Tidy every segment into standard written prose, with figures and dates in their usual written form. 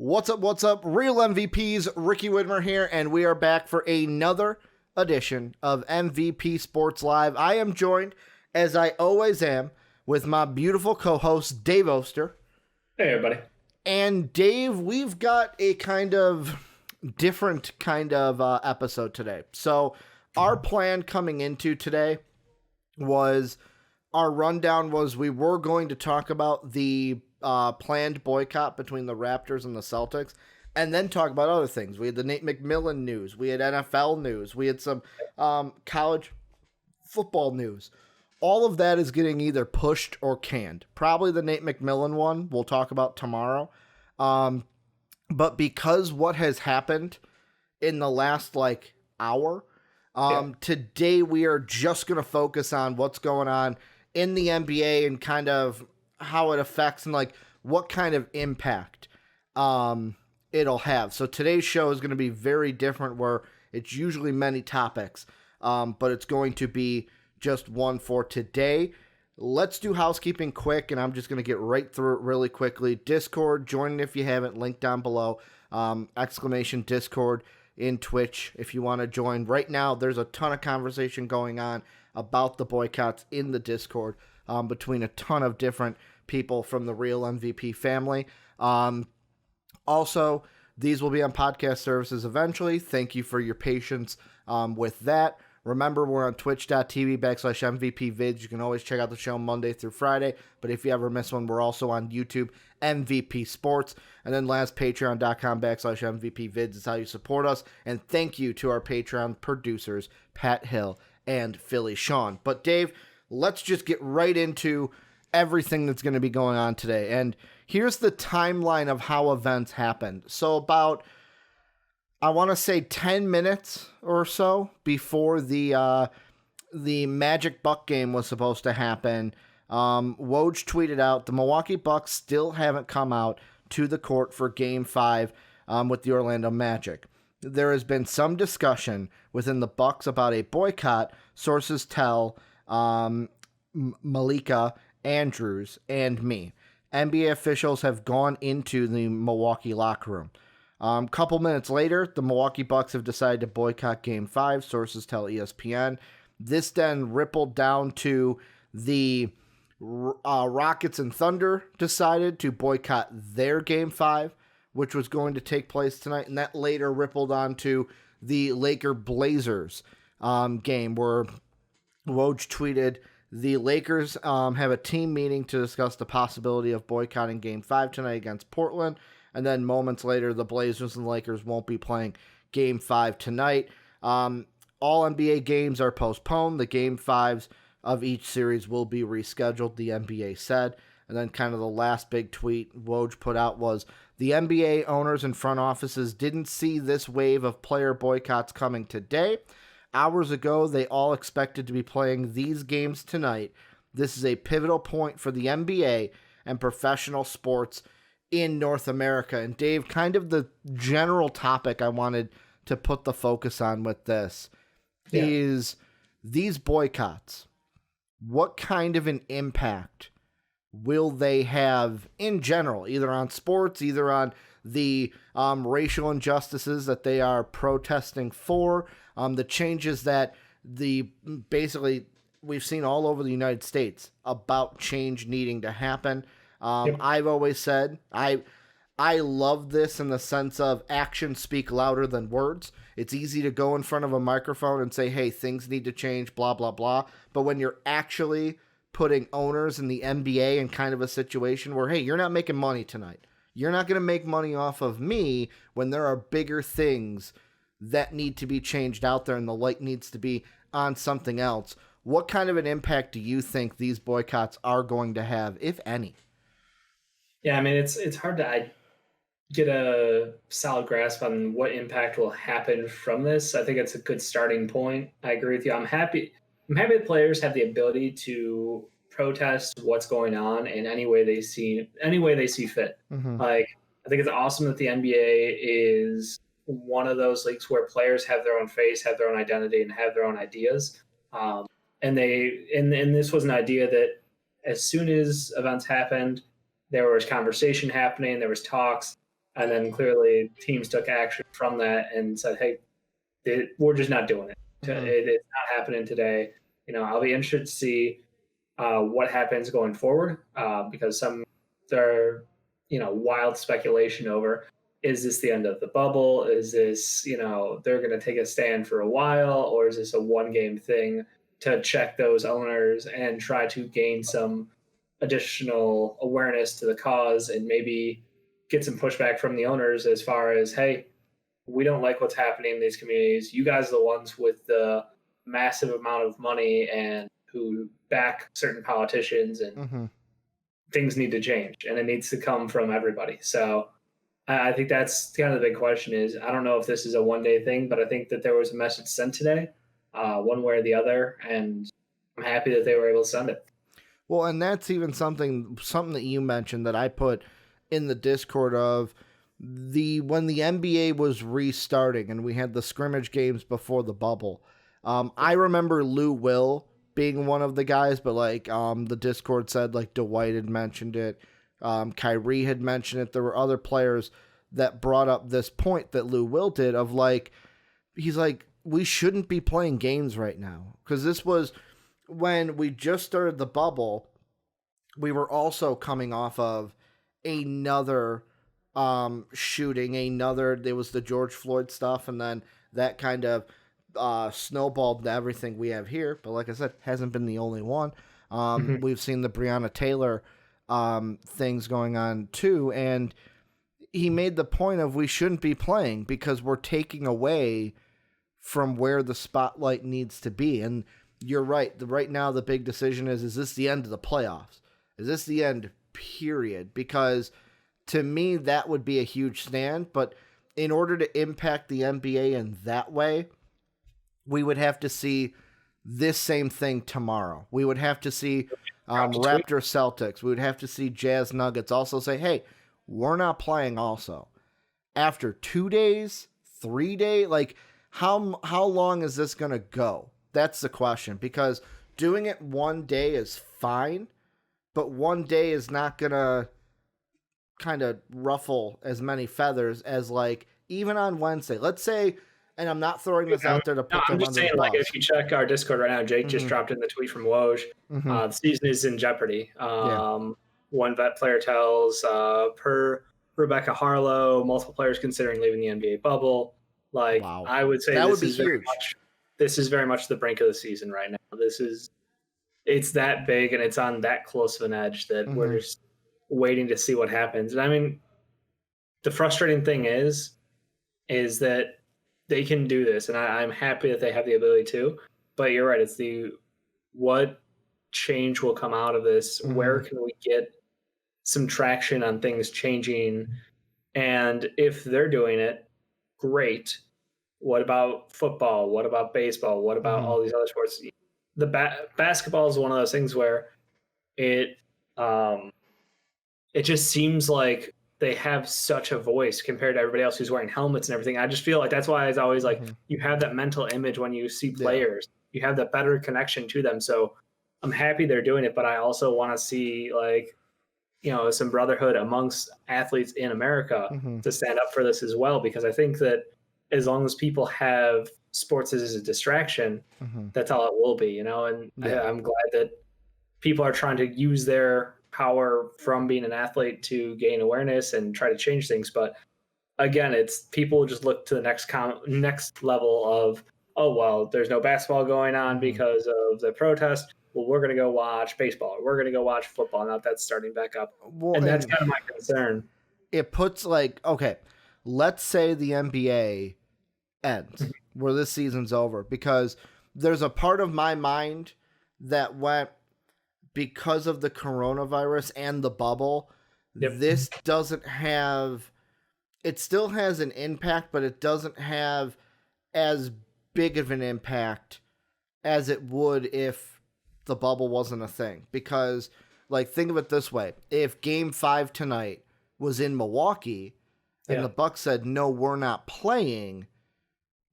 What's up? What's up? Real MVPs, Ricky Widmer here, and we are back for another edition of MVP Sports Live. I am joined, as I always am, with my beautiful co-host, Dave Oster. Hey, everybody. And Dave, we've got a kind of different episode today. So our plan coming into today was, our rundown was we were going to talk about the planned boycott between the Raptors and the Celtics, and then talk about other things. We had the Nate McMillan news. We had NFL news. We had some college football news. All of that is getting either pushed or canned. Probably the Nate McMillan one we'll talk about tomorrow. But because what has happened in the last hour, today we are just going to focus on what's going on in the NBA and kind of how it affects and what kind of impact it'll have. So today's show is going to be very different, where it's usually many topics, but it's going to be just one for today. Let's do housekeeping quick, and I'm just going to get right through it really quickly. Discord, join if you haven't, link down below, ! Discord in Twitch if you want to join. Right now, there's a ton of conversation going on about the boycotts in the Discord between a ton of different people from the Real MVP family. Also, these will be on podcast services eventually. Thank you for your patience with that. Remember, we're on twitch.tv/MVPvids. You can always check out the show Monday through Friday, but if you ever miss one, we're also on YouTube, MVP Sports. And then last, patreon.com/MVPvids is how you support us. And thank you to our Patreon producers, Pat Hill and Philly Sean. But Dave, let's just get right into everything that's going to be going on today. And here's the timeline of how events happened. So about, I want to say 10 minutes or so before the Magic Buck game was supposed to happen, Woj tweeted out, the Milwaukee Bucks still haven't come out to the court for Game 5 with the Orlando Magic. There has been some discussion within the Bucks about a boycott, sources tell Malika Andrews and me. NBA officials have gone into the Milwaukee locker room. Couple minutes later, the Milwaukee Bucks have decided to boycott Game 5, sources tell ESPN. This then rippled down to the Rockets and Thunder decided to boycott their Game 5, which was going to take place tonight, and that later rippled on to the Laker-Blazers game, where Woj tweeted, the Lakers have a team meeting to discuss the possibility of boycotting Game 5 tonight against Portland. And then moments later, the Blazers and Lakers won't be playing Game 5 tonight. All NBA games are postponed. The Game 5s of each series will be rescheduled, the NBA said. And then kind of the last big tweet Woj put out was, the NBA owners and front offices didn't see this wave of player boycotts coming today. Hours ago, they all expected to be playing these games tonight. This is a pivotal point for the NBA and professional sports in North America. And Dave, kind of the general topic I wanted to put the focus on with this is these boycotts. What kind of an impact will they have in general, either on sports, either on the racial injustices that they are protesting for, the changes that basically we've seen all over the United States about change needing to happen. I've always said I love this in the sense of actions speak louder than words. It's easy to go in front of a microphone and say, hey, things need to change, blah, blah, blah. But when you're actually putting owners in the NBA in kind of a situation where, hey, you're not making money tonight. You're not going to make money off of me when there are bigger things that need to be changed out there and the light needs to be on something else. What kind of an impact do you think these boycotts are going to have, if any? Yeah, I mean, it's hard to get a solid grasp on what impact will happen from this. I think it's a good starting point. I agree with you. I'm happy that players have the ability to protest what's going on in any way they see fit. Mm-hmm. I think it's awesome that the NBA is one of those leagues where players have their own face, have their own identity, and have their own ideas. And this was an idea that as soon as events happened, there was conversation happening, there was talks. And then clearly teams took action from that and said, hey, we're just not doing it. Mhm. It's not happening today. I'll be interested to see what happens going forward because there are wild speculation over, is this the end of the bubble? Is this, they're going to take a stand for a while, or is this a one game thing to check those owners and try to gain some additional awareness to the cause and maybe get some pushback from the owners as far as, hey, we don't like what's happening in these communities. You guys are the ones with the massive amount of money and who back certain politicians, and Mhm. things need to change, and it needs to come from everybody. So I think that's kind of the big question is, I don't know if this is a one-day thing, but I think that there was a message sent today, one way or the other, and I'm happy that they were able to send it. Well, and that's even something that you mentioned that I put in the Discord of when the NBA was restarting and we had the scrimmage games before the bubble. I remember Lou Will being one of the guys, but the Discord said Dwight had mentioned it, Kyrie had mentioned it. There were other players that brought up this point that Lou Will did of he's like, we shouldn't be playing games right now, because this was when we just started the bubble. We were also coming off of another shooting, there was the George Floyd stuff, and then that kind of snowballed to everything we have here. But like I said, hasn't been the only one. We've seen the Breonna Taylor things going on too, and he made the point of we shouldn't be playing because we're taking away from where the spotlight needs to be. And you're right. Right now, the big decision is this the end of the playoffs? Is this the end, period? Because to me, that would be a huge stand. But in order to impact the NBA in that way, we would have to see this same thing tomorrow. We would have to see Raptors Celtics. We would have to see Jazz Nuggets also say, hey, we're not playing also. After 2 days, 3 days, how long is this going to go? That's the question, because doing it one day is fine, but one day is not going to kind of ruffle as many feathers as even on Wednesday. Let's say, and I'm not throwing this out there to put them I'm just under saying, the bus. if you check our Discord right now, Jake just dropped in the tweet from Woj. The season is in jeopardy. One vet player tells, per Rebecca Harlow, multiple players considering leaving the NBA bubble. Wow. I would say that would be huge. This is very much the brink of the season right now. It's that big and it's on that close of an edge that we're just waiting to see what happens. And I mean, the frustrating thing is that they can do this, and I'm happy that they have the ability to. But you're right; it's what change will come out of this. Where can we get some traction on things changing? And if they're doing it, great. What about football? What about baseball? What about all these other sports? The basketball is one of those things where it just seems like they have such a voice compared to everybody else who's wearing helmets and everything. I just feel like that's why it's always you have that mental image when you see players. You have that better connection to them. So I'm happy they're doing it, but I also want to see some brotherhood amongst athletes in America to stand up for this as well, because I think that as long as people have sports as a distraction, that's all it will be, and I'm glad that people are trying to use their power from being an athlete to gain awareness and try to change things. But again, it's people just look to the next level of, oh, well, there's no basketball going on because of the protest. Well, we're going to go watch baseball. Or we're going to go watch football. Now that's starting back up. Well, and that's kind of my concern. It puts okay, let's say the NBA ends where this season's over, because there's a part of my mind that went, because of the coronavirus and the bubble, this doesn't have, it still has an impact, but it doesn't have as big of an impact as it would if the bubble wasn't a thing. Because, think of it this way. If Game 5 tonight was in Milwaukee and the Bucks said, no, we're not playing,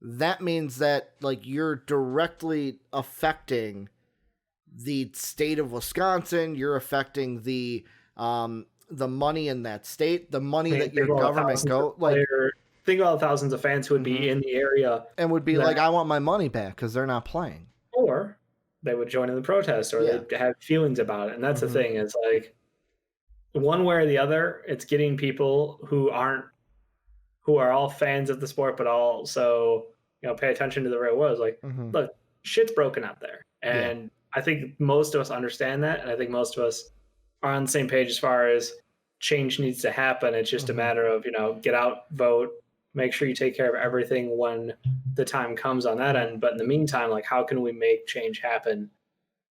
that means that, you're directly affecting the state of Wisconsin. You're affecting the the money in that state, the money I mean, that your government think about the thousands of fans who would be in the area and would be that, like, I want my money back because they're not playing. or they would join in the protest, or Yeah. they'd have feelings about it. And that's the Mhm. thing, is like, one way or the other, it's getting people who are all fans of the sport, but also, pay attention to the real world. It's like, Mhm. look, shit's broken out there. Yeah. And I think most of us understand that. And I think most of us are on the same page as far as change needs to happen. It's just a Mhm. matter of, get out, vote, make sure you take care of everything when the time comes on that end. But in the meantime, like, how can we make change happen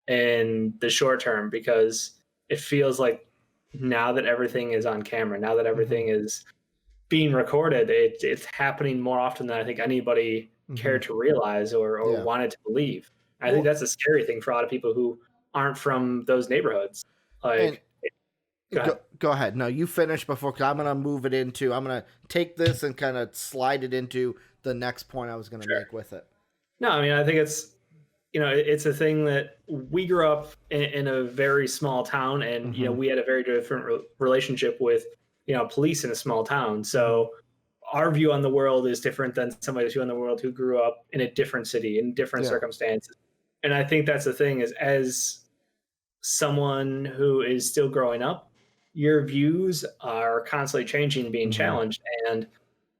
in the short term? Because it feels like now that everything is on camera, now that everything is being recorded, it's happening more often than I think anybody cared to realize or Yeah. wanted to believe. I think Well, that's a scary thing for a lot of people who aren't from those neighborhoods. and Like, go ahead. go ahead. No, you finish before, 'cause I'm gonna move it into. I'm gonna take this and kind of slide it into the next point I was gonna Sure. make with it. No, I mean, I think it's a thing that we grew up in a very small town, and we had a very different relationship with police in a small town. So our view on the world is different than somebody's view on the world who grew up in a different city in different Yeah. circumstances. And I think that's the thing, is as someone who is still growing up, your views are constantly changing, being challenged, and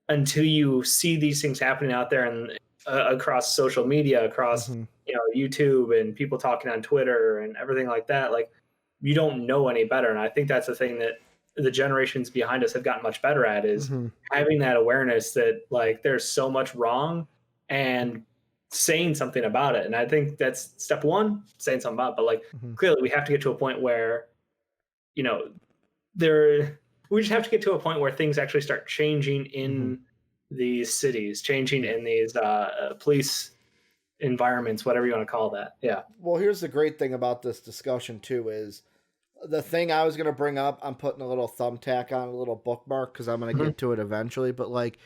until you see these things happening out there and across social media, across YouTube, and people talking on Twitter and everything like that, like, you don't know any better. And I think that's the thing that the generations behind us have gotten much better at, is having that awareness that, like, there's so much wrong, and saying something about it. And I think that's step one, saying something about it. But like, clearly we have to get to a point where, you know, there we just have to get to a point where things actually start changing in these cities, changing in these police environments, whatever you want to call that. Yeah. Well, here's the great thing about this discussion too is the thing I was gonna bring up. I'm putting a little thumbtack on, a little bookmark, because I'm gonna get to it eventually. But like,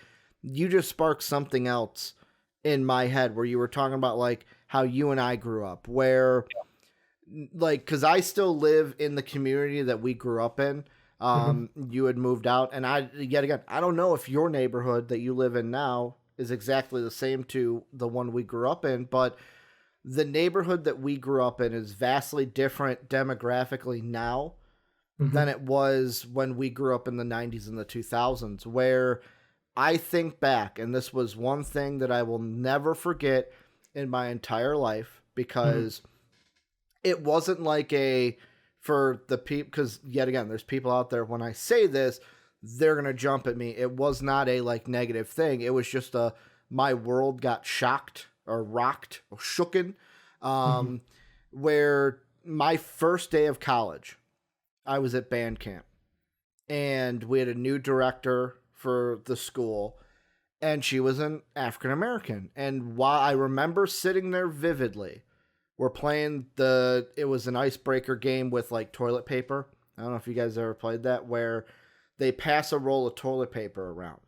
you just sparked something else in my head where you were talking about like how you and I grew up, where like, because I still live in the community that we grew up in. You had moved out, and yet again, I don't know if your neighborhood that you live in now is exactly the same to the one we grew up in, but the neighborhood that we grew up in is vastly different demographically now than it was when we grew up in the 90s and the 2000s, where I think back, and this was one thing that I will never forget in my entire life, because it wasn't like for the people, because yet again, there's people out there, when I say this, they're going to jump at me. It was not a like negative thing. It was just my world got shocked or rocked or shooken, where my first day of college, I was at band camp, and we had a new director for the school, and she was an African American. And while I remember sitting there vividly, we're playing it was an icebreaker game with like toilet paper. I don't know if you guys ever played that, where they pass a roll of toilet paper around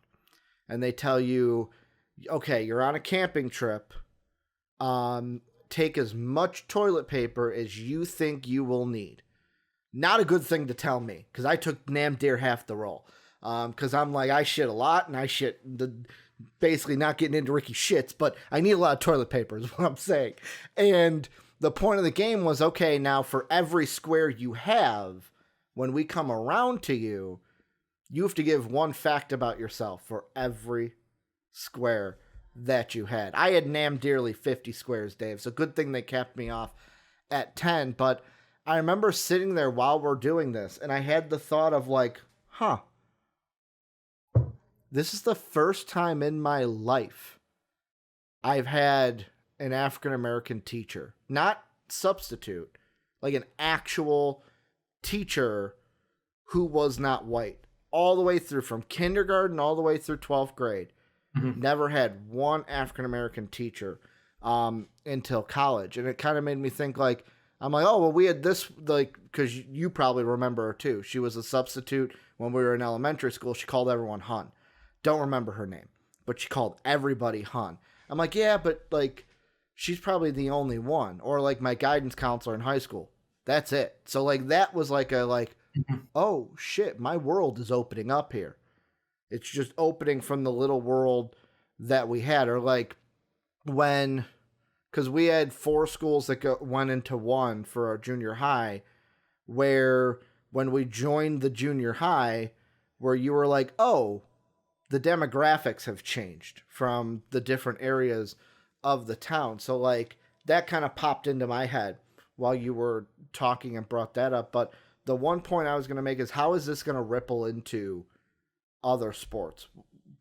and they tell you, okay, you're on a camping trip. Take as much toilet paper as you think you will need. Not a good thing to tell me, because I took damn dear half the roll. Because I'm like, I shit a lot, and I shit basically not getting into Ricky shits, but I need a lot of toilet paper is what I'm saying. And the point of the game was, okay, now for every square you have, when we come around to you, you have to give one fact about yourself for every square that you had. I had damn dearly 50 squares, Dave, so good thing they kept me off at 10. But I remember sitting there while we're doing this, and I had the thought of like, this is the first time in my life I've had an African American teacher, not substitute, like an actual teacher who was not white, all the way through from kindergarten all the way through 12th grade. Never had one African American teacher until college. And it kind of made me think like, I'm like, oh, well, we had this, like, because you probably remember her too. She was a substitute when we were in elementary school. She called everyone Hun. Don't remember her name, but she called everybody Hun. I'm like, yeah, but like, she's probably the only one. Or like my guidance counselor in high school. That's it. So like, that was like oh shit, my world is opening up here. It's just opening from the little world that we had. Or like when, because we had 4 schools that went into one for our junior high, where when we joined the junior high, where you were like, oh, the demographics have changed from the different areas of the town. So like that kind of popped into my head while you were talking and brought that up. But the one point I was going to make is, how is this going to ripple into other sports?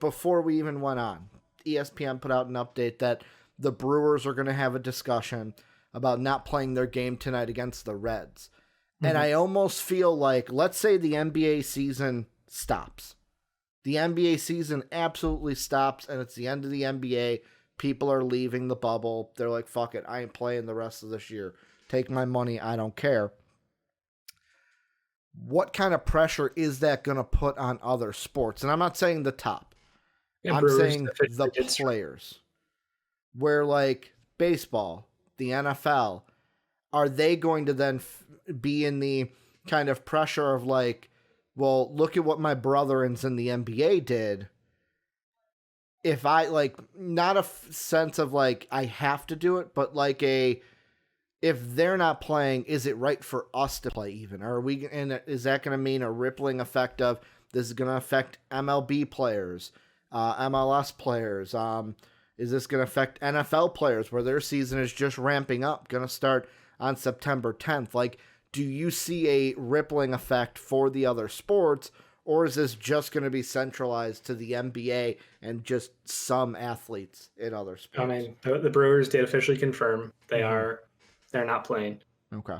Before we even went on, ESPN put out an update that the Brewers are going to have a discussion about not playing their game tonight against the Reds. And I almost feel like, let's say the NBA season stops. The NBA season absolutely stops, and it's the end of the NBA. People are leaving the bubble. They're like, fuck it, I ain't playing the rest of this year. Take my money, I don't care. What kind of pressure is that going to put on other sports? And I'm not saying the top. Yeah, I'm Brewers saying the players. Where like baseball, the NFL, are they going to then be in the kind of pressure of like, well, look at what my brothers in the NBA did. If I like, not a sense of like, I have to do it, but like if they're not playing, is it right for us to play even? Are we, and is that going to mean a rippling effect of this is going to affect MLB players, MLS players? Is this going to affect NFL players where their season is just ramping up, going to start on September 10th? Like, do you see a rippling effect for the other sports, or is this just going to be centralized to the NBA and just some athletes in other sports? I mean, the Brewers did officially confirm they're not playing. Okay.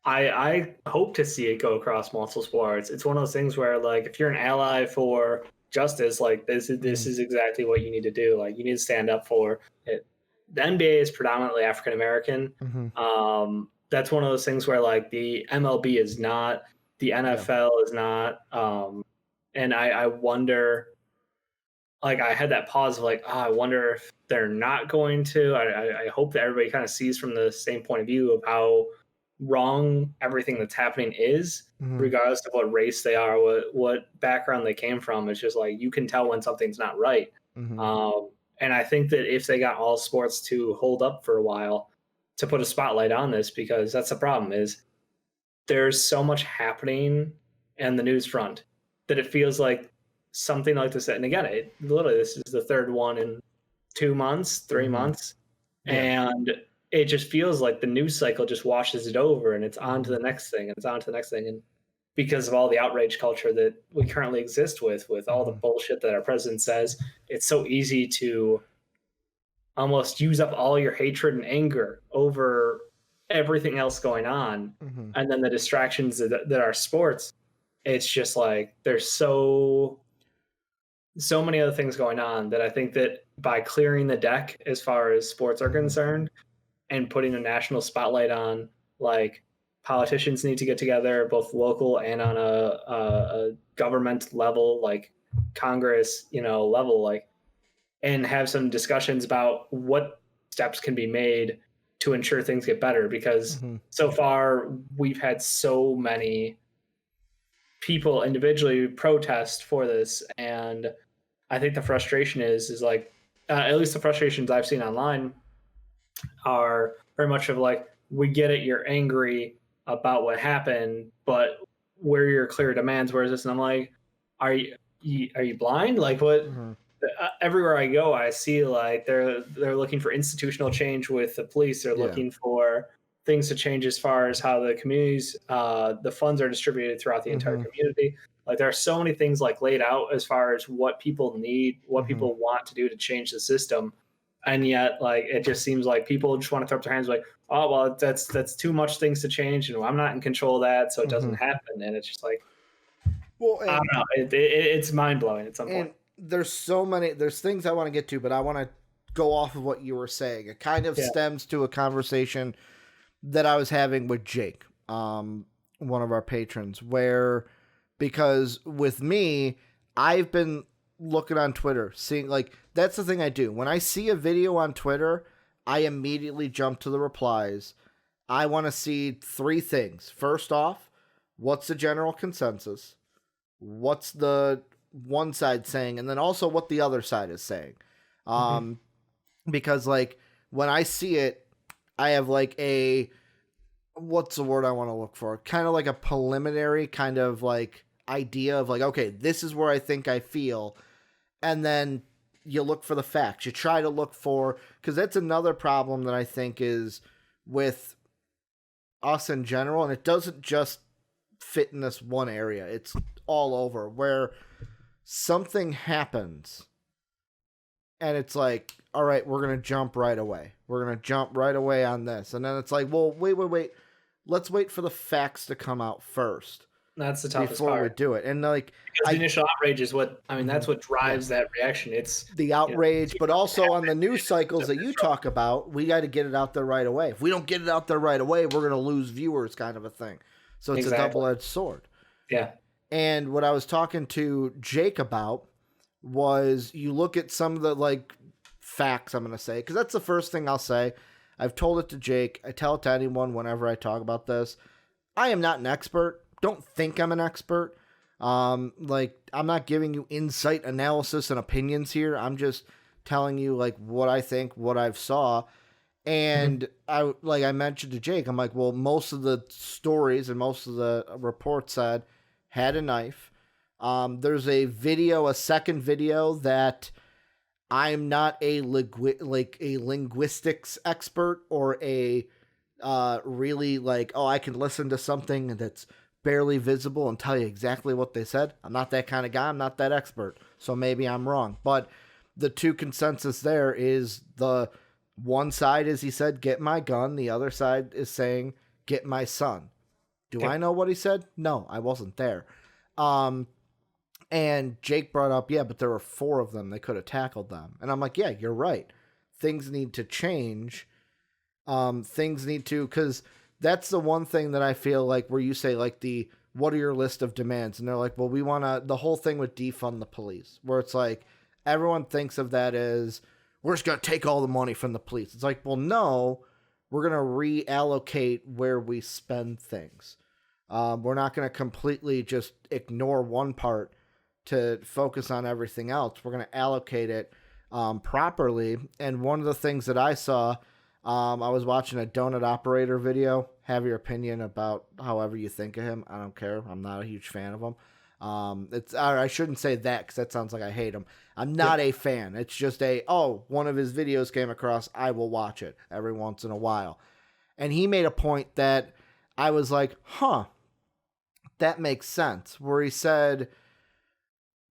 I hope to see it go across multiple sports. It's one of those things where, like, if you're an ally for justice, like this is exactly what you need to do. Like, you need to stand up for it. The NBA is predominantly African American. That's one of those things where like the MLB is not, the NFL is not, and I wonder. Like, I had that pause of like, I wonder if they're not going to. I hope that everybody kind of sees from the same point of view of how wrong everything that's happening is, regardless of what race they are, what background they came from. It's just like, you can tell when something's not right. And I think that if they got all sports to hold up for a while, to put a spotlight on this, because that's the problem, is there's so much happening in the news front that it feels like something like this. And again, this is the third one in 2 months, 3 months. And it just feels like the news cycle just washes it over, and it's on to the next thing, and it's on to the next thing. And because of all the outrage culture that we currently exist with all the bullshit that our president says, it's so easy to almost use up all your hatred and anger over everything else going on. And then the distractions that are sports, it's just like, there's so many other things going on that I think that by clearing the deck as far as sports are concerned and putting a national spotlight on, like, politicians need to get together, both local and on a government level, like Congress, level, like, and have some discussions about what steps can be made to ensure things get better. Because so far we've had so many people individually protest for this, and I think the frustration is like, at least the frustrations I've seen online are very much of like, we get it, you're angry about what happened, but where are your clear demands? Where is this? And I'm like, are you blind? Like, what? Everywhere I go, I see like they're looking for institutional change with the police. They're looking for things to change as far as how the communities, the funds are distributed throughout the entire community. Like, there are so many things like laid out as far as what people need, what people want to do to change the system. And yet, like, it just seems like people just want to throw up their hands like, oh, well, that's too much things to change, and I'm not in control of that, so it doesn't happen. And it's just like, well, I don't know. It's mind-blowing at some point. There's things I want to get to, but I want to go off of what you were saying. It kind of stems to a conversation that I was having with Jake, one of our patrons, where, because with me, I've been looking on Twitter, seeing, like, that's the thing I do. When I see a video on Twitter, I immediately jump to the replies. I want to see 3 things. First off, what's the general consensus, what's the one side saying, and then also what the other side is saying. Mm-hmm. Because like when I see it, I have like a, what's the word I want to look for? Kind of like a preliminary kind of like idea of like, okay, this is where I think I feel. And then you look for the facts. You try to look for, because that's another problem that I think is with us in general. And it doesn't just fit in this one area, it's all over where something happens and it's like, all right, we're going to jump right away. We're going to jump right away on this. And then it's like, well, wait. Let's wait for the facts to come out first That's the toughest before we part. do it. And like, Because the initial outrage is what, I mean, that's what yeah, drives that reaction. It's, the you know, outrage, but also on the happen, news cycles that you talk about, we got to get it out there right away. If we don't get it out there right away, we're going to lose viewers, kind of a thing. So it's a double-edged sword. Yeah. And what I was talking to Jake about was, you look at some of the like facts, I'm going to say, because that's the first thing I'll say. I've told it to Jake. I tell it to anyone whenever I talk about this. I am not an expert. Don't think I'm an expert. Like, I'm not giving you insight, analysis, and opinions here. I'm just telling you like what I think, what I've saw. And I, like I mentioned to Jake, I'm like, well, most of the stories and most of the reports said had a knife. There's a video, a second video that I'm not a linguistics expert or a really like, oh, I can listen to something that's barely visible and tell you exactly what they said. I'm not that kind of guy. I'm not that expert. So maybe I'm wrong. But the two consensus there is, the one side is, he said, get my gun. The other side is saying, get my son. Do I know what he said? No, I wasn't there. And Jake brought up, yeah, but there were 4 of them. They could have tackled them. And I'm like, yeah, you're right. Things need to change. Things need to, because that's the one thing that I feel like, where you say like, what are your list of demands? And they're like, well, we want to, the whole thing with defund the police, where it's like, everyone thinks of that as, we're just going to take all the money from the police. It's like, well, no, we're going to reallocate where we spend things. We're not going to completely just ignore one part to focus on everything else. We're going to allocate it properly. And one of the things that I saw, I was watching a donut operator video. Have your opinion about however you think of him. I don't care. I'm not a huge fan of him. I shouldn't say that, because that sounds like I hate him. I'm not a fan. It's just one of his videos came across. I will watch it every once in a while. And he made a point that I was like, huh, that makes sense. Where he said,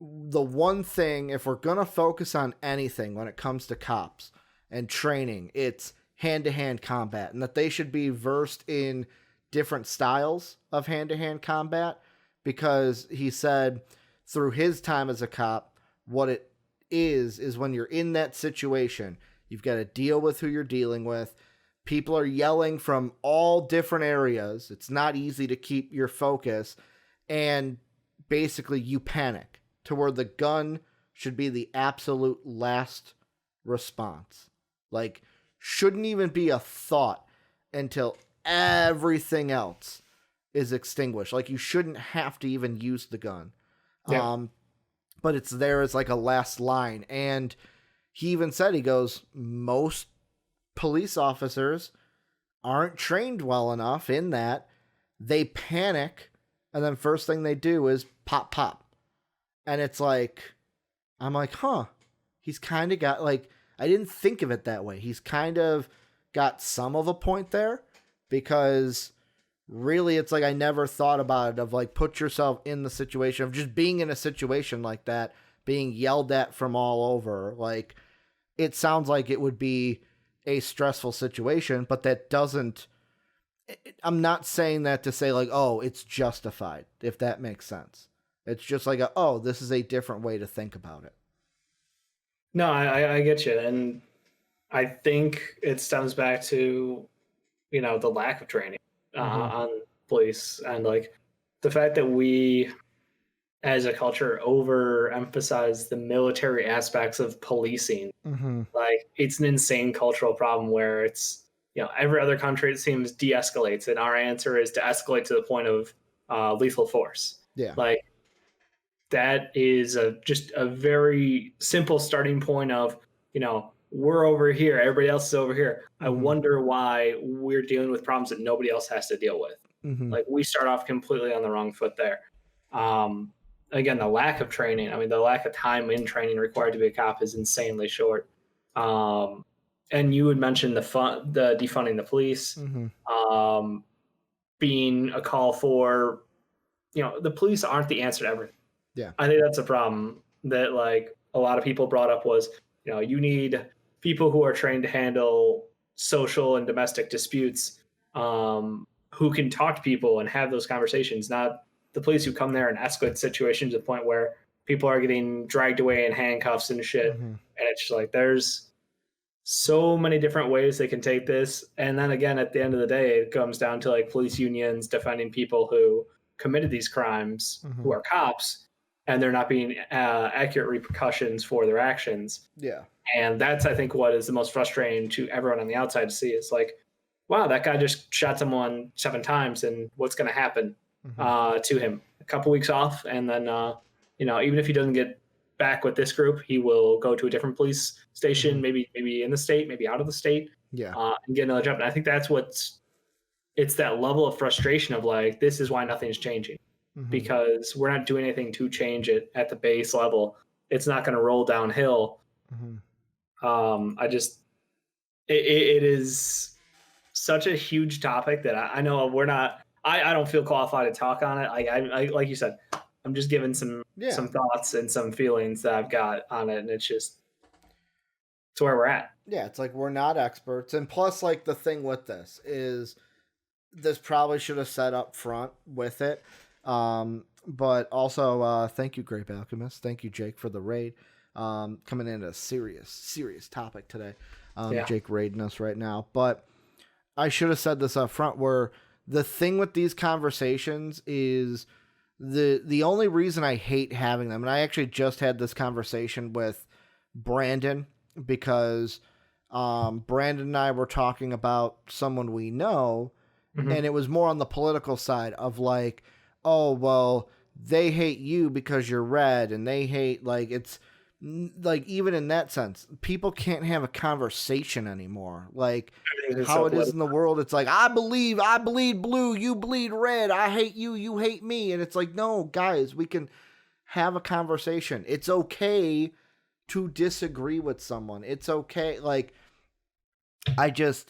the one thing, if we're going to focus on anything when it comes to cops and training, it's hand-to-hand combat, and that they should be versed in different styles of hand-to-hand combat, because he said through his time as a cop, what it is when you're in that situation, you've got to deal with who you're dealing with. People are yelling from all different areas. It's not easy to keep your focus, and basically you panic, to where the gun should be the absolute last response. Like, shouldn't even be a thought until everything else is extinguished. Like, you shouldn't have to even use the gun. Yeah. But it's there as like a last line. And he even said, he goes, most police officers aren't trained well enough in that. They panic, and then first thing they do is pop, pop. And it's like, I'm like, huh, he's kind of got, like, I didn't think of it that way. He's kind of got some of a point there, because really it's like, I never thought about it, of like, put yourself in the situation of just being in a situation like that, being yelled at from all over. Like, it sounds like it would be a stressful situation, but that doesn't, I'm not saying that to say like, oh, it's justified, if that makes sense. It's just like, this is a different way to think about it. No, I get you. And I think it stems back to, the lack of training on police, and like the fact that we as a culture overemphasize the military aspects of policing. Like, it's an insane cultural problem where it's, every other country, it seems, de-escalates, and our answer is to escalate to the point of lethal force. Yeah. Like that is just a very simple starting point of, we're over here, everybody else is over here. I wonder why we're dealing with problems that nobody else has to deal with. Like we start off completely on the wrong foot there. Um, Again, the lack of training. I mean, the lack of time in training required to be a cop is insanely short. And you had mentioned the defunding the police, being a call for, the police aren't the answer to everything. Yeah. I think that's a problem that like a lot of people brought up was, you need people who are trained to handle social and domestic disputes, who can talk to people and have those conversations, not the police who come there and escalate situations to the point where people are getting dragged away in handcuffs and shit. And it's just like, there's so many different ways they can take this. And then again, at the end of the day, it comes down to like police unions defending people who committed these crimes, who are cops, and they're not being accurate repercussions for their actions. Yeah. And that's, I think, what is the most frustrating to everyone on the outside to see is like, wow, that guy just shot someone 7 times, and what's going to happen to him? A couple weeks off, and then, even if he doesn't get back with this group, he will go to a different police station, maybe in the state, maybe out of the state, and get another job. And I think that's it's that level of frustration of like, this is why nothing's changing, because we're not doing anything to change it at the base level. It's not going to roll downhill. It is such a huge topic that I know we're not. I don't feel qualified to talk on it. I like you said, I'm just giving some thoughts and some feelings that I've got on it, and it's where we're at. Yeah, it's like we're not experts, and plus, like the thing with this is, this probably should have set up front with it. But also, thank you, Grape Alchemist. Thank you, Jake, for the raid. Coming in a serious topic today. Jake raiding us right now. But I should have said this up front, where the thing with these conversations is the only reason I hate having them, and I actually just had this conversation with Brandon, because Brandon and I were talking about someone we know, and it was more on the political side of like, oh, well, they hate you because you're red, and they hate, like, it's like, even in that sense, people can't have a conversation anymore. Like how it is in the world, it's like, I bleed blue, you bleed red, I hate you, you hate me. And it's like, no, guys, we can have a conversation. It's okay to disagree with someone. It's okay. Like, if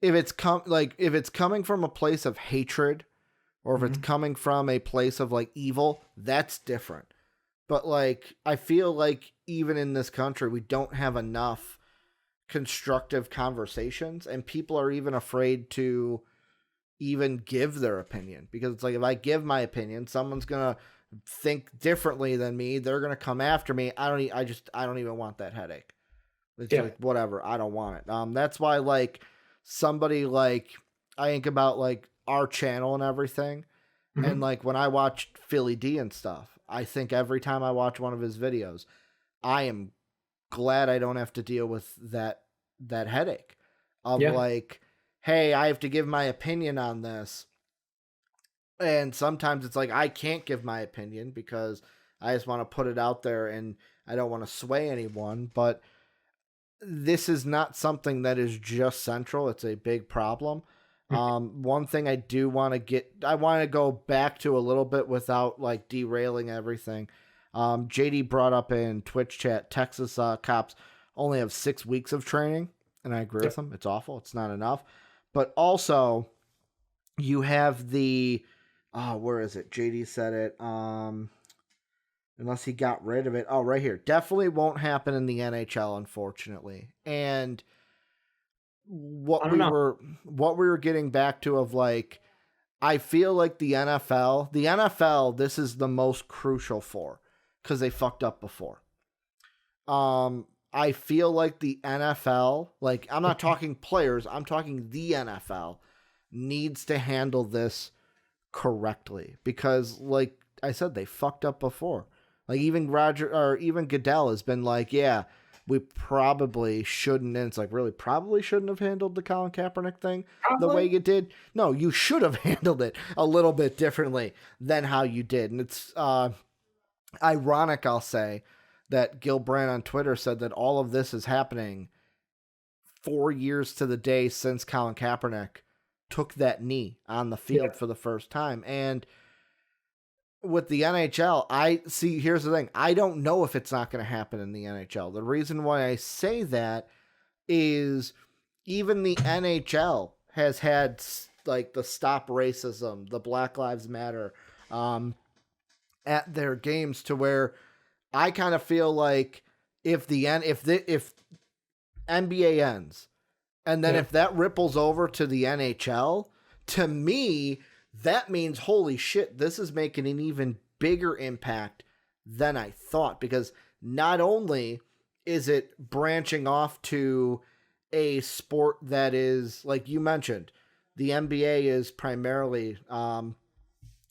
it's coming from a place of hatred, or if it's coming from a place of like evil, that's different. But like, I feel like even in this country, we don't have enough constructive conversations, and people are even afraid to even give their opinion, because it's like, if I give my opinion, someone's gonna think differently than me. They're gonna come after me. I don't even want that headache. It's like, whatever. I don't want it. That's why, like, somebody like, I think about like our channel and everything, and like when I watched Philly D and stuff, I think every time I watch one of his videos, I am glad I don't have to deal with that headache of like, hey, I have to give my opinion on this. And sometimes it's like, I can't give my opinion because I just want to put it out there and I don't want to sway anyone. But this is not something that is just central. It's a big problem. One thing I do want to go back to a little bit without like derailing everything. JD brought up in Twitch chat, Texas cops only have 6 weeks of training, and I agree with him. It's awful. It's not enough. But also, you have the, where is it? JD said it. Unless he got rid of it. Oh, right here. Definitely won't happen in the NHL, unfortunately. And what we were getting back to of like, I feel like the NFL, this is the most crucial for, because they fucked up before. I feel like the NFL, like, I'm not talking players, I'm talking the NFL, needs to handle this correctly, because like I said, they fucked up before. Like even Goodell has been like, yeah, we probably shouldn't, and it's like, really, probably shouldn't have handled the Colin Kaepernick thing the way Probably. you did. No, you should have handled it a little bit differently than how you did. And it's ironic, I'll say, that Gil Brandt on Twitter said that all of this is happening 4 years to the day since Colin Kaepernick took that knee on the field for the first time. And with the NHL, here's the thing. I don't know if it's not going to happen in the NHL. The reason why I say that is even the NHL has had like the Stop Racism, the Black Lives Matter at their games, to where I kind of feel like if NBA ends, and then if that ripples over to the NHL, to me, that means, holy shit, this is making an even bigger impact than I thought. Because not only is it branching off to a sport that is, like you mentioned, the NBA is primarily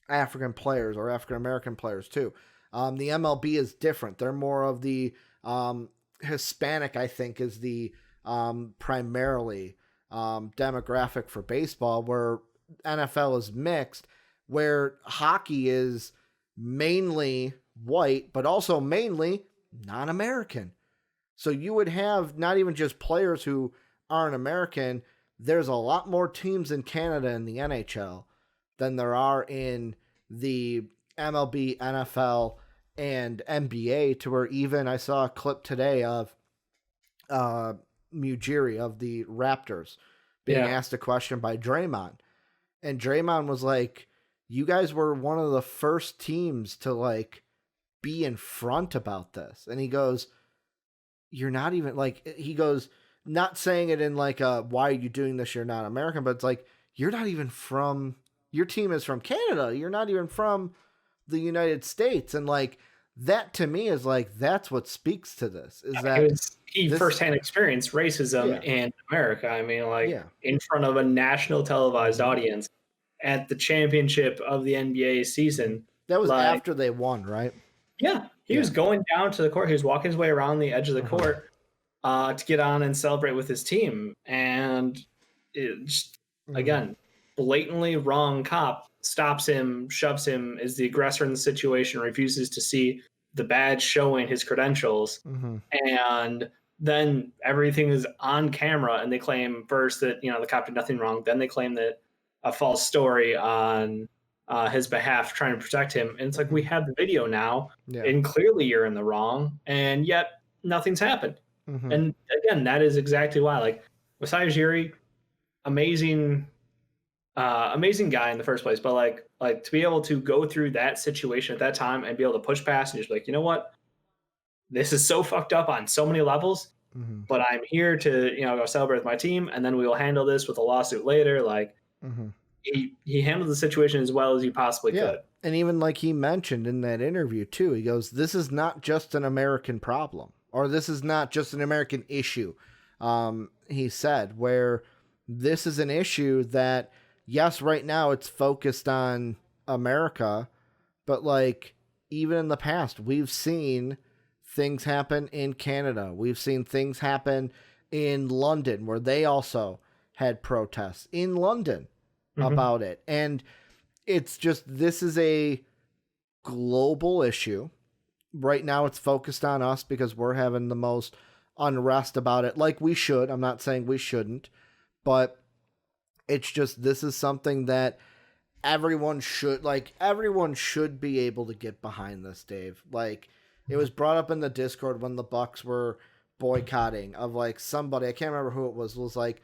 African players or African American players too. The MLB is different. They're more of the Hispanic, I think, is the primarily demographic for baseball, where NFL is mixed, where hockey is mainly white, but also mainly non-American. So you would have not even just players who aren't American. There's a lot more teams in Canada in the NHL than there are in the MLB, NFL, and NBA, to where even I saw a clip today of Mujiri of the Raptors being asked a question by Draymond. And Draymond was like, you guys were one of the first teams to like be in front about this. And he goes, you're not even like, he goes, not saying it in like a, why are you doing this? You're not American, but it's like, you're not even from, your team is from Canada. You're not even from the United States. And like, that to me is like, that's what speaks to this, is that he firsthand experienced racism in America. I mean, like in front of a national televised audience at the championship of the NBA season. That was after they won, right? Yeah. He was going down to the court. He was walking his way around the edge of the court to get on and celebrate with his team. And it just, again, blatantly wrong cop stops him, shoves him, is the aggressor in the situation, refuses to see the badge showing his credentials. And then everything is on camera, and they claim first that, you know, the cop did nothing wrong. Then they claim that a false story on his behalf, trying to protect him. And it's like, we have the video now, and clearly you're in the wrong, and yet nothing's happened. And again, that is exactly why, like, Masai Ujiri, amazing guy in the first place, but like to be able to go through that situation at that time and be able to push past and just be like, you know what, this is so fucked up on so many levels, but I'm here to, you know, go celebrate with my team, and then we will handle this with a lawsuit later. Like, he handled the situation as well as he possibly could. And even like he mentioned in that interview too, he goes, this is not just an American problem, or this is not just an American issue. He said, where this is an issue that, yes, right now it's focused on America, but like even in the past, we've seen things happen in Canada. We've seen things happen in London, where they also had protests in London about it. And it's just, this is a global issue. Right now it's focused on us because we're having the most unrest about it, like we should. I'm not saying we shouldn't, but it's just, this is something that everyone should be able to get behind this, Dave. Like, it was brought up in the Discord when the Bucks were boycotting, of like somebody, I can't remember who it was like,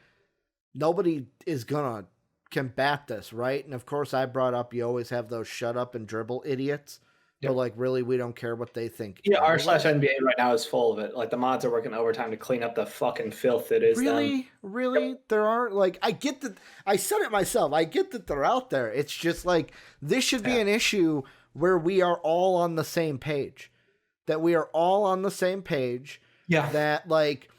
nobody is gonna combat this, right? And of course I brought up, you always have those shut up and dribble idiots. But like, really, we don't care what they think. Yeah, r/NBA right now is full of it. Like, the mods are working overtime to clean up the fucking filth that is them. Really? There aren't, like, I get that. I said it myself. I get that they're out there. It's just like, this should be an issue where we are all on the same page. That we are all on the same page. Yeah. That like,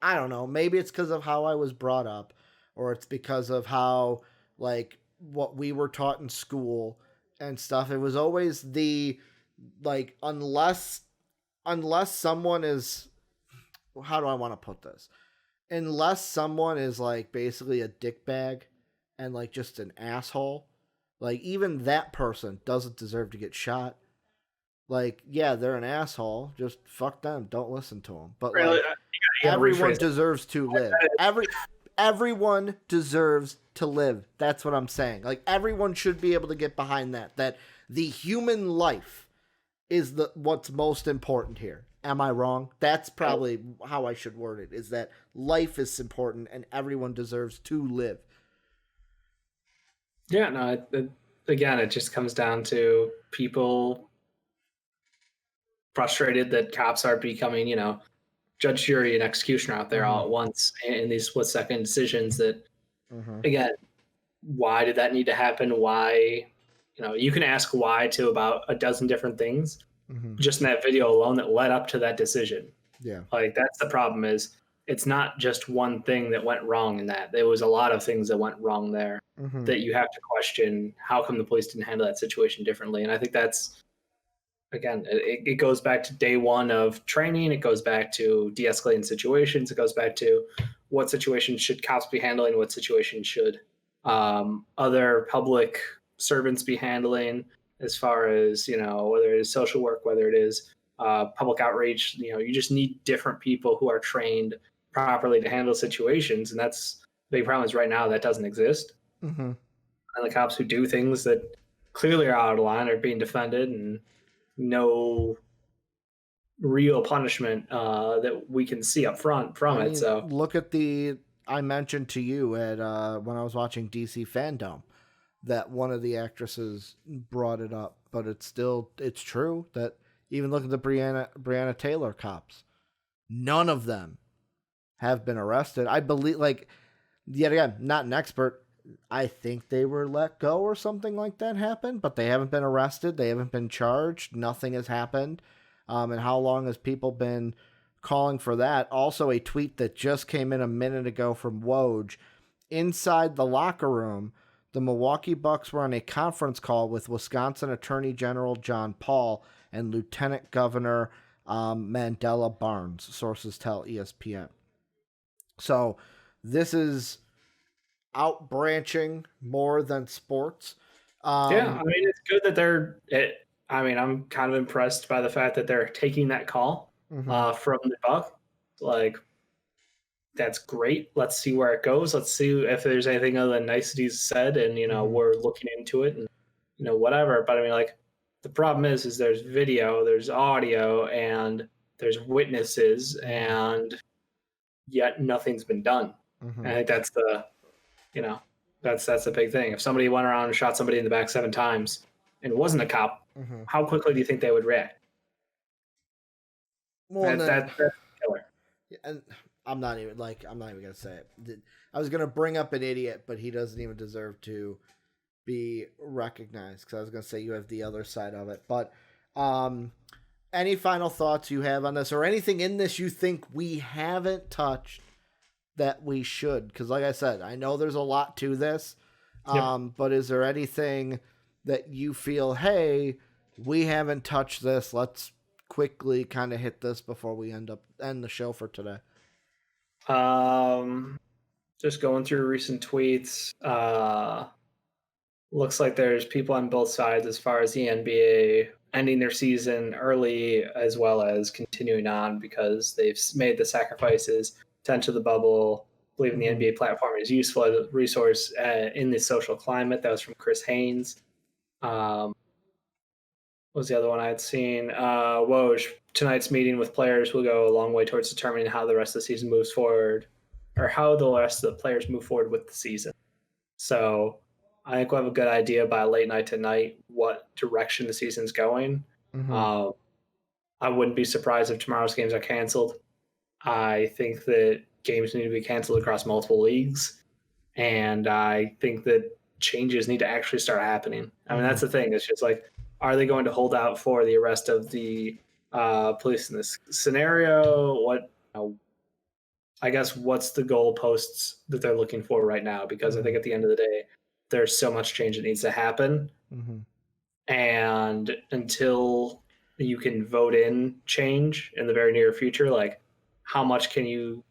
I don't know. Maybe it's because of how I was brought up, or it's because of how, like, what we were taught in school and stuff. It was always the, like, unless unless someone is, how do I want to put this? Unless someone is like basically a dickbag and like just an asshole, like even that person doesn't deserve to get shot. Like, yeah, they're an asshole. Just fuck them. Don't listen to them. But Really, like, you gotta everyone rephrase it. deserves to live. Everyone deserves to live. That's what I'm saying. Like, everyone should be able to get behind that. That the human life is the what's most important here. Am I wrong? That's probably how I should word it. Is that life is important and everyone deserves to live. Yeah, no. Again, it just comes down to people frustrated that cops are becoming, judge, jury, and executioner out there all at once in these split second decisions. That again, why did that need to happen? Why? You can ask why to about a dozen different things just in that video alone that led up to that decision. Yeah. Like that's the problem is it's not just one thing that went wrong in that. There was a lot of things that went wrong there that you have to question how come the police didn't handle that situation differently. And I think that's again, it goes back to day one of training. It goes back to de-escalating situations. It goes back to what situations should cops be handling, what situations should other public servants be handling, as far as whether it is social work, whether it is public outreach. You just need different people who are trained properly to handle situations, and that's the big problem. Is right now that doesn't exist, and the cops who do things that clearly are out of line are being defended, and no real punishment that we can see up front from it. So look at I mentioned to you at when I was watching DC Fandom that one of the actresses brought it up, but it's true that even look at the Breonna Taylor cops, none of them have been arrested. I believe, like, yet again, not an expert. I think they were let go or something like that happened, but they haven't been arrested. They haven't been charged. Nothing has happened. And how long has people been calling for that? Also, a tweet that just came in a minute ago from Woj. Inside the locker room, the Milwaukee Bucks were on a conference call with Wisconsin Attorney General John Paul and Lieutenant Governor Mandela Barnes, sources tell ESPN. So this is outbranching more than sports. yeah, I mean, it's good that I'm kind of impressed by the fact that they're taking that call from the Buck. Like, that's great. Let's see where it goes. Let's see if there's anything other than niceties said, and we're looking into it, and whatever. But I mean, like, the problem is there's video, there's audio, and there's witnesses, and yet nothing's been done. And I think that's the that's the big thing. If somebody went around and shot somebody in the back 7 times and wasn't a cop, how quickly do you think they would react? Well, that's killer. And I'm not even gonna say it. I was gonna bring up an idiot, but he doesn't even deserve to be recognized, because I was gonna say you have the other side of it. But any final thoughts you have on this, or anything in this you think we haven't touched that we should? Because like I said, I know there's a lot to this. But is there anything that you feel, hey, we haven't touched this, let's quickly kind of hit this before we end the show for today? Just going through recent tweets, looks like there's people on both sides as far as the NBA ending their season early as well as continuing on because they've made the sacrifices to enter the bubble, believing the NBA platform is useful as a resource in this social climate. That was from Chris Haynes. What was the other one I had seen? Woj, tonight's meeting with players will go a long way towards determining how the rest of the season moves forward, or how the rest of the players move forward with the season. So I think we'll have a good idea by late night tonight what direction the season's going. I wouldn't be surprised if tomorrow's games are canceled. I think that games need to be canceled across multiple leagues, and I think that changes need to actually start happening. I mean, that's the thing. It's just like, are they going to hold out for the arrest of the police in this scenario? I guess what's the goalposts that they're looking for right now? Because I think at the end of the day, there's so much change that needs to happen. And until you can vote in change in the very near future, like how much can you,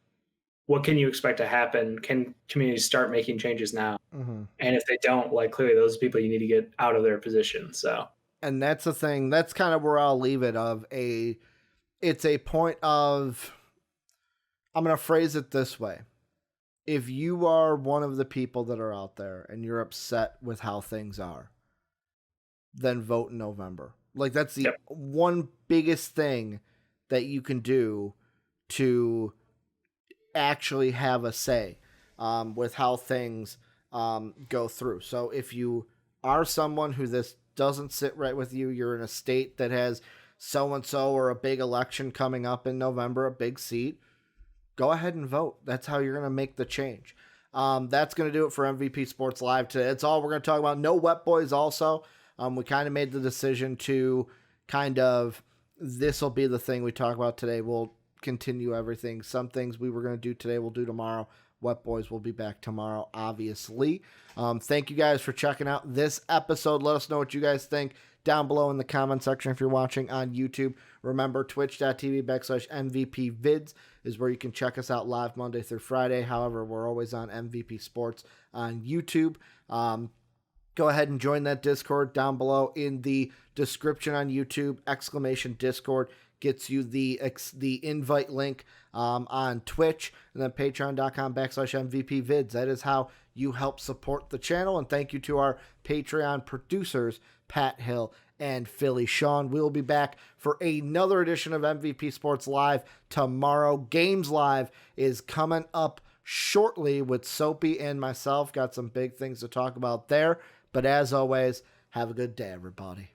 what can you expect to happen? Can communities start making changes now? Hmm. And if they don't, like clearly those people you need to get out of their position. So And that's the thing. That's kind of where I'll leave it. It's a point of. I'm gonna phrase it this way: if you are one of the people that are out there and you're upset with how things are, then vote in November. Like that's the yep. one biggest thing that you can do to actually have a say with how things go through. So if you are someone who this doesn't sit right with you, you're in a state that has so and so or a big election coming up in November, a big seat, go ahead and vote. That's how you're going to make the change. That's going to do it for MVP Sports Live today. That's all we're going to talk about. No Wet Boys also. We kind of made the decision to this will be the thing we talk about today. We'll continue everything. Some things we were going to do today, we'll do tomorrow. Wet Boys will be back tomorrow, obviously. Thank you guys for checking out this episode. Let us know what you guys think down below in the comment section if you're watching on YouTube. Remember, twitch.tv/MVPvids is where you can check us out live Monday through Friday. However, we're always on MVP Sports on YouTube. Go ahead and join that Discord down below in the description on YouTube. !Discord gets you the invite link on Twitch, and then patreon.com/MVPvids. That is how you help support the channel. And thank you to our Patreon producers, Pat Hill and Philly Sean. We'll be back for another edition of MVP Sports Live tomorrow. Games Live is coming up shortly with Soapy and myself. Got some big things to talk about there. But as always, have a good day, everybody.